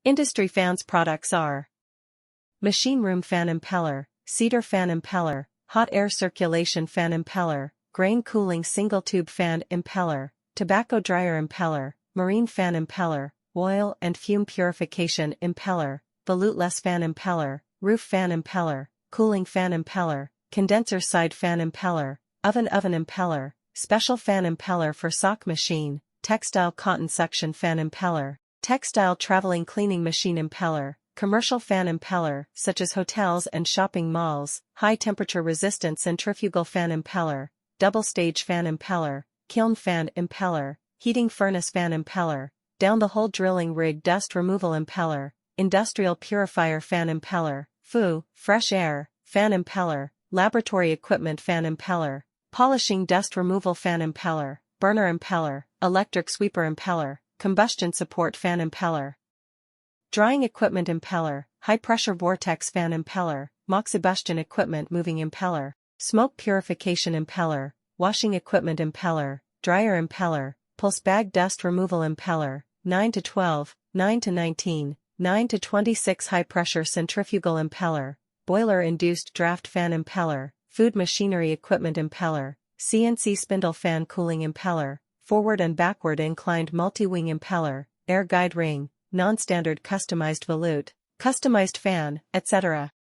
Industry fans products are machine room fan impeller, cedar fan impeller, hot air circulation fan impeller, grain cooling single tube fan impeller, tobacco dryer impeller, marine fan impeller, oil and fume purification impeller, voluteless fan impeller, roof fan impeller, cooling fan impeller, condenser side fan impeller, oven impeller, special fan impeller for sock machine, textile cotton suction fan impeller, textile traveling cleaning machine impeller, commercial fan impeller such as hotels and shopping malls, high temperature resistant centrifugal fan impeller, double stage fan impeller, kiln fan impeller, heating furnace fan impeller, down the hole drilling rig dust removal impeller, industrial purifier fan impeller, fresh air fan impeller, laboratory equipment fan impeller, polishing dust removal fan impeller, burner impeller, electric sweeper impeller, combustion support fan impeller, drying equipment impeller, high-pressure vortex fan impeller, moxibustion equipment moving impeller, smoke purification impeller, washing equipment impeller, dryer impeller, pulse bag dust removal impeller, 9 to 12, 9 to 19, 9 to 26 high-pressure centrifugal impeller, boiler-induced draft fan impeller, food machinery equipment impeller, CNC spindle fan cooling impeller, forward and backward inclined multi-wing impeller, air guide ring, non-standard customized volute, customized fan, etc.